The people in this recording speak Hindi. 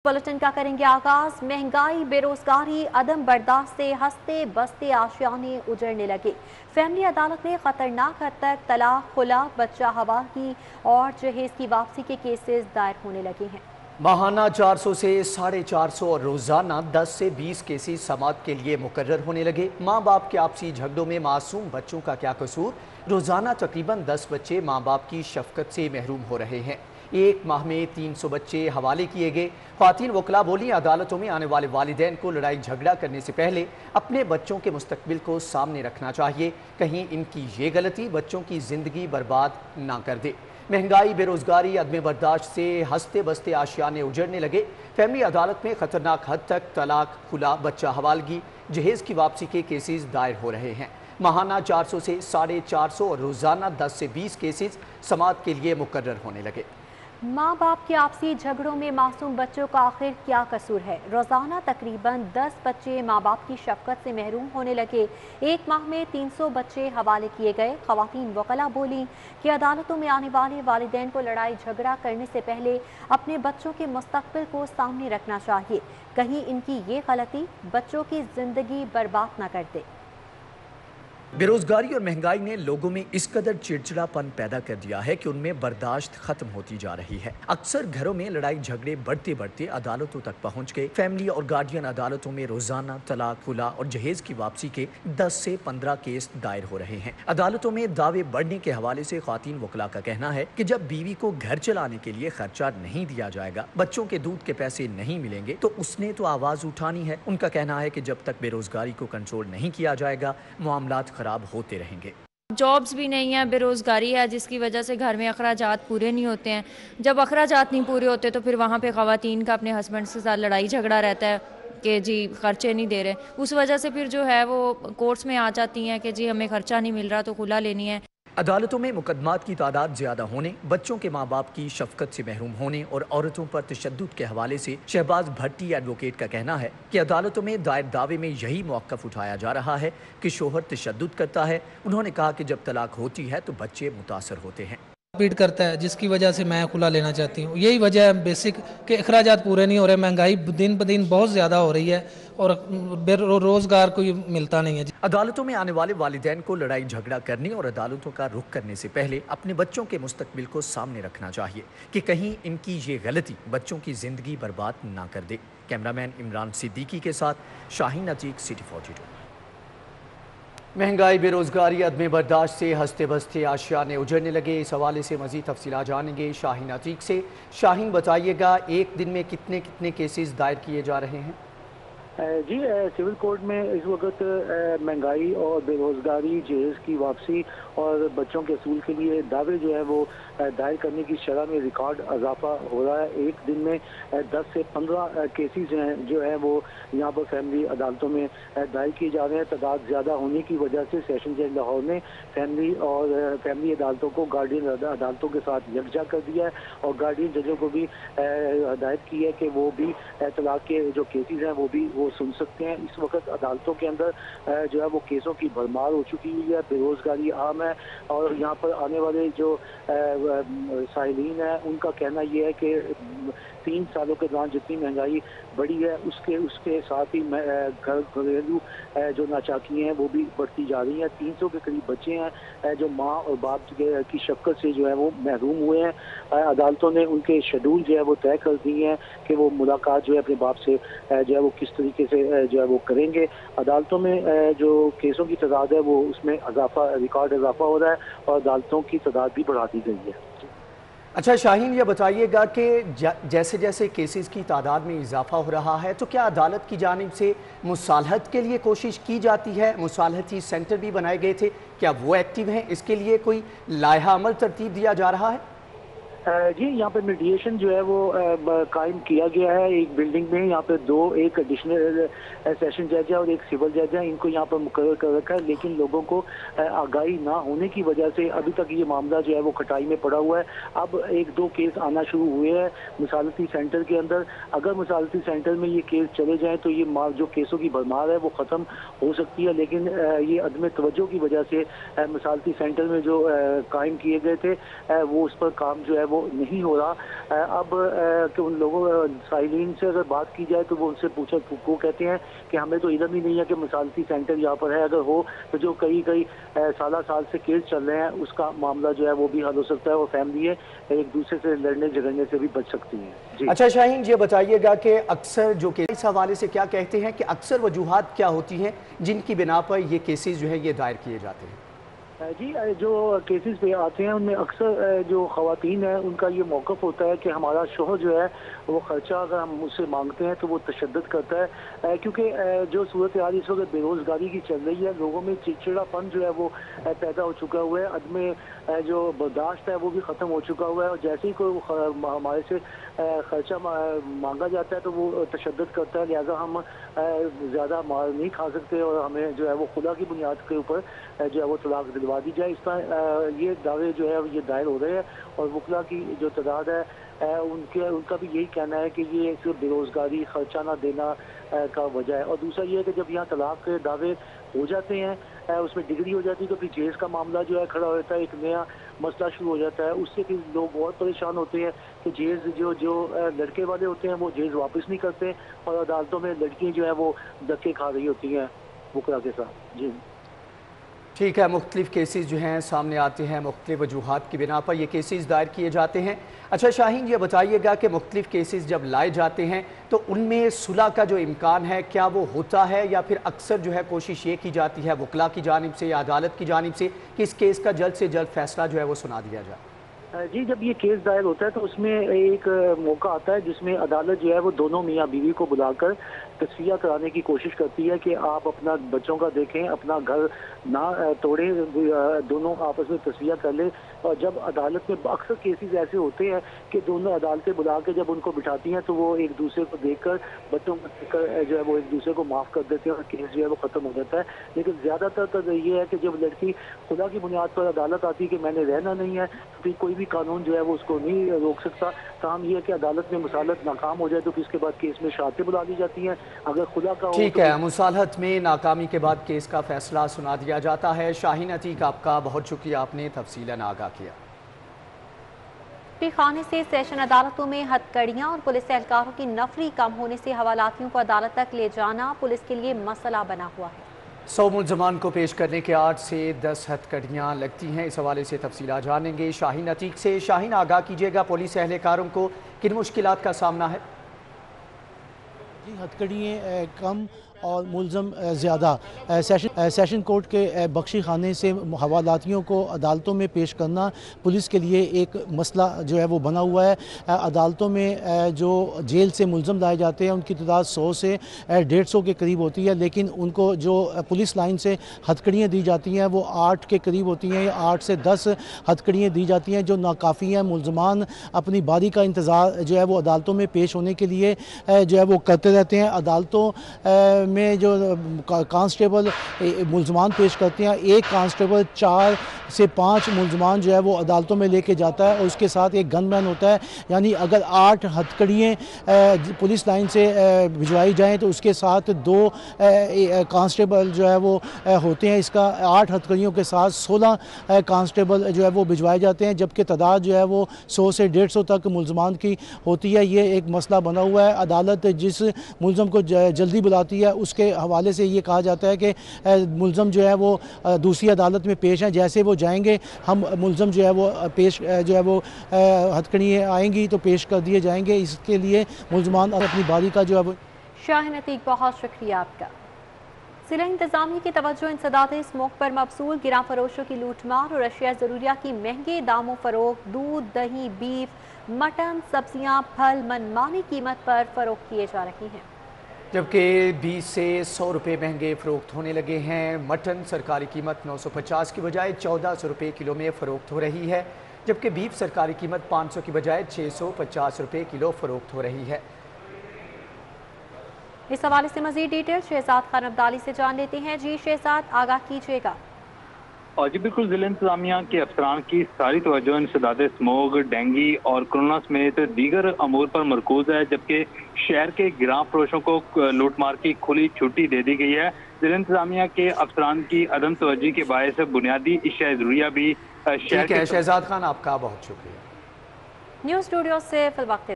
बुलेटिन का करेंगे आगाज। महंगाई, बेरोजगारी, अदम बर्दाश्त से हंसते बसते आशियाने उजड़ने लगे। फैमिली अदालत में खतरनाक हद तक तलाक, खुला, बच्चा हवालगी और जहेज की वापसी के केसेस दायर होने लगे हैं। माहाना 400 से 450 और रोजाना 10 से 20 केसेस समाअत के लिए मुकर्रर होने लगे। माँ बाप के आपसी झगड़ों में मासूम बच्चों का क्या कसूर? रोजाना तकरीबन 10 बच्चे माँ बाप की शफकत से महरूम हो रहे हैं। एक माह में 300 बच्चे हवाले किए गए। ख्वातीन वकला बोली, अदालतों में आने वाले वालिदैन को लड़ाई झगड़ा करने से पहले अपने बच्चों के मुस्तकबिल को सामने रखना चाहिए। कहीं इनकी ये गलती बच्चों की जिंदगी बर्बाद ना कर दे। महंगाई, बेरोजगारी, अदम बर्दाश्त से हंसते बसते आशियाने उजड़ने लगे। फैमिली अदालत में खतरनाक हद तक तलाक, खुला, बच्चा हवालगी, जहेज की वापसी के केसेस दायर हो रहे हैं। माहाना 400 से 450 और रोजाना 10 से 20 केसेस समाअत के लिए मुकर्रर होने लगे। माँ बाप के आपसी झगड़ों में मासूम बच्चों का आखिर क्या कसूर है? रोजाना तकरीबन 10 बच्चे माँ बाप की शफकत से महरूम होने लगे। एक माह में 300 बच्चे हवाले किए गए। ख्वातीन वकला बोली कि अदालतों में आने वाले वालिदैन को लड़ाई झगड़ा करने से पहले अपने बच्चों के मुस्तकबिल को सामने रखना चाहिए। कहीं इनकी ये गलती बच्चों की जिंदगी बर्बाद न कर दे। बेरोजगारी और महंगाई ने लोगों में इस कदर चिड़चिड़ापन पैदा कर दिया है कि उनमें बर्दाश्त खत्म होती जा रही है। अक्सर घरों में लड़ाई झगड़े बढ़ते बढ़ते अदालतों तक पहुंच गए। फैमिली और गार्डियन अदालतों में रोजाना तलाक, खुला और जहेज की वापसी के 10 से 15 केस दायर हो रहे हैं। अदालतों में दावे बढ़ने के हवाले से ख्वातीन वकला का कहना है कि जब बीवी को घर चलाने के लिए खर्चा नहीं दिया जाएगा, बच्चों के दूध के पैसे नहीं मिलेंगे, तो उसने तो आवाज उठानी है। उनका कहना है कि जब तक बेरोजगारी को कंट्रोल नहीं किया जाएगा, मामलात खराब होते रहेंगे। जॉब्स भी नहीं है, बेरोज़गारी है, जिसकी वजह से घर में अखराजात पूरे नहीं होते हैं। जब अखराजात नहीं पूरे होते तो फिर वहाँ पे ख़वातीन का अपने हस्बैंड के साथ लड़ाई झगड़ा रहता है कि जी खर्चे नहीं दे रहे। उस वजह से फिर जो है वो कोर्ट्स में आ जाती हैं कि जी हमें खर्चा नहीं मिल रहा तो खुला लेनी है। अदालतों में मुकदमात की तादाद ज्यादा होने, बच्चों के माँ बाप की शफकत से महरूम होने और औरतों पर तशद्दुद के हवाले से शहबाज भट्टी एडवोकेट का कहना है कि अदालतों में दायर दावे में यही मौक़िफ़ उठाया जा रहा है कि शोहर तशद्दुद करता है। उन्होंने कहा कि जब तलाक होती है तो बच्चे मुतासर होते हैं। पीट करता है, जिसकी वजह से मैं खुला लेना चाहती हूँ। यही वजह है बेसिक कि अखराजात पूरे नहीं हो रहे, महंगाई दिन ब दिन बहुत ज़्यादा हो रही है और रोज़गार कोई मिलता नहीं है। अदालतों में आने वाले वालिदैन को लड़ाई झगड़ा करने और अदालतों का रुख करने से पहले अपने बच्चों के मुस्तकबिल को सामने रखना चाहिए कि कहीं इनकी ये गलती बच्चों की ज़िंदगी बर्बाद ना कर दे। कैमरामैन इमरान सिद्दीकी के साथ शाहीन अतीक, सिटी 42। महंगाई, बेरोजगारी, अदम बर्दाश्त से हंसते बसते आशियाने उजड़ने लगे। इस हवाले से मजीद तफसीलात जानेंगे शाहीन अतीक से। शाहीन, बताइएगा, एक दिन में कितने कितने केसेस दायर किए जा रहे हैं? जी, सिविल कोर्ट में इस वक्त महंगाई और बेरोजगारी, जहेज की वापसी और बच्चों के असूल के लिए दावे जो है वो दायर करने की शरह में रिकॉर्ड इजाफा हो रहा है। एक दिन में 10 से 15 केसेस जो है वो यहाँ पर फैमिली अदालतों में दायर किए जा रहे हैं। तादाद ज़्यादा होने की वजह से सेशन जज लाहौर ने फैमिली अदालतों को गार्डियन अदालतों के साथ यकजा कर दिया है और गार्डियन जजों को भी हदायत की है कि वो भी तलाक के जो केसेस हैं वो सुन सकते हैं। इस वक्त अदालतों के अंदर जो है वो केसों की भरमार हो चुकी हुई है, बेरोजगारी आम है और यहाँ पर आने वाले जो साइलीन है उनका कहना यह है कि 3 सालों के दौरान जितनी महंगाई बढ़ी है उसके साथ ही घरेलू जो नाचाकियाँ हैं वो भी बढ़ती जा रही हैं। 300 के करीब बच्चे हैं जो माँ और बाप की शफकत से जो है वो महरूम हुए हैं। अदालतों ने उनके शेड्यूल जो है वो तय कर दिए हैं कि वो मुलाकात जो है अपने बाप से जो है वो किस तरीके से जो है वो करेंगे। अदालतों में जो केसों की तादाद है वो उसमें रिकॉर्ड इजाफा हो रहा है और अदालतों की तादाद भी बढ़ा दी गई है। अच्छा शाहीन, ये बताइएगा कि जैसे जैसे केसेस की तादाद में इजाफा हो रहा है तो क्या अदालत की जानिब से मुसालहत के लिए कोशिश की जाती है? मुसालहती सेंटर भी बनाए गए थे, क्या वो एक्टिव हैं? इसके लिए कोई लायहा अमल तरतीब दिया जा रहा है? जी, यहाँ पे मीडिएशन जो है वो कायम किया गया है एक बिल्डिंग में। यहाँ पे एक एडिशनल सेशन जज है और एक सिविल जज है, इनको यहाँ पर मुकर्रर कर रखा है। लेकिन लोगों को आगाही ना होने की वजह से अभी तक ये मामला जो है वो खटाई में पड़ा हुआ है। अब 1-2 केस आना शुरू हुए हैं मुसालती सेंटर के अंदर। अगर मुसालती सेंटर में ये केस चले जाएँ तो ये जो केसों की भरमार है वो ख़त्म हो सकती है। लेकिन ये अदम तवज्जो की वजह से मुसालती सेंटर में जो कायम किए गए थे वो उस पर काम जो है वो नहीं हो रहा। अब कि उन लोगों साइलिन से अगर बात की जाए तो वो उनसे पूछा, वो कहते हैं कि हमें तो इधर ही नहीं है कि मिसालती सेंटर यहाँ पर है, अगर हो तो जो कई साल से केस चल रहे हैं उसका मामला जो है वो भी हल हो सकता है और फैमिली है एक दूसरे से लड़ने झगड़ने से भी बच सकती है। जी अच्छा शाहीन, ये बताइएगा कि अक्सर जो केस इस हवाले से क्या कहते हैं कि अक्सर वजूहात क्या होती हैं जिनकी बिना पर ये केसेस जो है ये दायर किए जाते हैं? जी, जो केसेस पे आते हैं उनमें अक्सर जो ख़वातीन है उनका ये मौक़िफ़ होता है कि हमारा शोहर जो है वो ख़र्चा अगर हम मुझसे मांगते हैं तो वो तशद्दुद करता है, क्योंकि जो सूरत हाल इस वक्त बेरोज़गारी की चल रही है, लोगों में चिड़चिड़ापन जो है वो पैदा हो चुका हुआ है, अदम जो बर्दाश्त है वो भी ख़त्म हो चुका हुआ है, और जैसे ही कोई हमारे से ख़र्चा मांगा जाता है तो वो तशद्दुद करता है, लिहाजा हम ज़्यादा मार नहीं खा सकते और हमें जो है वो खुदा की बुनियाद के ऊपर जो है वो तलाक दिलवा दी जाए। इसका ये दावे जो है ये दायर हो रहे हैं और वकला की जो तादाद है उनका भी यही कहना है कि ये सिर्फ बेरोज़गारी, खर्चा ना देना का वजह है। और दूसरा ये है कि जब यहाँ तलाक के दावे हो जाते हैं, उसमें डिग्री हो जाती है, तो फिर जेज का मामला जो है खड़ा हो जाता है, एक नया मसला शुरू हो जाता है। उससे फिर लोग बहुत परेशान होते हैं कि जेज जो लड़के वाले होते हैं वो जेज वापस नहीं करते और अदालतों में लड़कियाँ जो है वो धक्के खा रही होती हैं वकला के साथ। जी ठीक है, मुख्तलिफ केसेस जो हैं सामने आते हैं, मुख्तलिफ वजूहात की बिना पर ये केसेस दायर किए जाते हैं। अच्छा शाहीन, ये बताइएगा कि मुख्तलिफ केसेस जब लाए जाते हैं तो उनमें सुलह का जो इम्कान है क्या वो होता है, या फिर अक्सर जो है कोशिश ये की जाती है वकला की जानिब से या अदालत की जानिब से कि इस केस का जल्द से जल्द फैसला जो है वो सुना दिया जाए? जी, जब ये केस दायर होता है तो उसमें एक मौका आता है जिसमें अदालत जो है वो दोनों मियाँ बीवी को बुलाकर तस्फिया कराने की कोशिश करती है कि आप अपना बच्चों का देखें, अपना घर ना तोड़ें, दोनों आपस में तस्फिया कर लें। और जब अदालत में अक्सर केसेस ऐसे होते हैं कि दोनों अदालतें बुला के जब उनको बिठाती हैं तो वो एक दूसरे को देखकर, बच्चों को देखकर जो है वो एक दूसरे को माफ़ कर देते हैं और केस जो है वो ख़त्म हो जाता है। लेकिन ज़्यादातर तो ये है कि जब लड़की खुदा की बुनियाद पर अदालत आती है कि मैंने रहना नहीं है, तो फिर कोई भी कानून जो है वो उसको नहीं रोक सकता। ताहम ये है कि अदालत में मुसालहत नाकाम हो जाए तो फिर इसके बाद केस में शहादतें बुला दी जाती हैं। अगर खुदा का ठीक है, मुसालहत में नाकामी के बाद केस का फैसला सुना दिया जाता है। शाहीन अतीक, आपका बहुत शुक्रिया, आपने तफसीलन आगाह किया। खाने से सेशन अदालतों में हथकड़ियां और पुलिस एहलकारों की नफरी कम होने से हवालातियों को अदालत तक ले जाना पुलिस के लिए मसला बना हुआ है। 100 मुलजमान को पेश करने के 8 से 10 हथकड़ियाँ लगती हैं। इस हवाले से तफसीलात जानेंगे शाहीन अतीक से। शाहीन, आगाह कीजिएगा, पुलिस एहलकारों को किन मुश्किलात का सामना है? जी, हथकड़ियाँ कम और मुलज़म ज़्यादा। सेशन कोर्ट के बख्शी खाने से हवालातियों को अदालतों में पेश करना पुलिस के लिए एक मसला जो है वो बना हुआ है। अदालतों में जो जेल से मुलज़म लाए जाते हैं उनकी तादाद 100 से 150 के करीब होती है, लेकिन उनको जो पुलिस लाइन से हथकड़ियाँ दी जाती हैं वो 8 के करीब होती हैं, 8 से 10 हथकड़ियाँ दी जाती हैं जो नाकाफ़ी हैं। मुलजमान अपनी बारी का इंतज़ार जो है वो अदालतों में पेश होने के लिए जो है वो करते रहते हैं। अदालतों में जो कांस्टेबल मुलजमान पेश करते हैं, एक कांस्टेबल 4 से 5 मुलजमान जो है वो अदालतों में लेके जाता है और उसके साथ एक गनमैन होता है। यानी अगर 8 हथकड़ियाँ पुलिस लाइन से भिजवाई जाएं तो उसके साथ 2 कांस्टेबल जो है वो होते हैं। इसका 8 हथकड़ियों के साथ 16 कांस्टेबल जो है वो भिजवाए जाते हैं, जबकि तादाद जो है वो 100 से 150 तक मुलजमान की होती है। ये एक मसला बना हुआ है। अदालत जिस मुलजम को जल्दी बुलाती है उसके हवाले से ये कहा जाता है कि मुलजम जो है वो दूसरी अदालत में पेश हैं, जैसे वो जाएंगे हम मुलजम जो है वो पेश जो है वो हथकड़ियाँ आएंगी तो पेश कर दिए जाएंगे। इसके लिए मुलजमान अपनी बारी का जो है वो। शाहीन अतीक, बहुत शुक्रिया आपका। जिला इंतजामिया की तवज्जो इंसदाद स्मोक पर मबसूल गिरा फरोशों की लूटमार और अशिया ज़रूरिया की महंगे दामों फरोख्त, दूध, दही, बीफ, मटन, सब्जियां, फल मनमानी कीमत पर फरोख्त किए जा रही हैं, जबकि 20 से 100 रुपये महंगे फ़रोख्त होने लगे हैं। मटन सरकारी कीमत 950 की बजाय 1400 रुपये किलो में फ़रोख्त हो रही है, जबकि बीफ सरकारी कीमत 500 की बजाय 650 रुपये किलो फ़रोख्त हो रही है। इस हवाले से मज़ीद डिटेल शहजाद खान अब्दाली से जान लेते हैं। जी शहजाद, आगाह कीजिएगा। और जी बिल्कुल, जिला इंतजामिया के अफसरान की सारी तवज्जो इंसदाद स्मोग, डेंगी और कोरोना समेत दीगर अमूर पर मरकूज है, जबकि शहर के गिरां फरोशों को लूटमार की खुली छुट्टी दे दी गई है। जिला इंतजामिया के अफसरान की अदम तवज्जो के बायस बुनियादी इश्या ज़रूरिया भी शहर के। शहजाद खान, आपका बहुत शुक्रिया। न्यूज़ स्टूडियो से फिलवक्त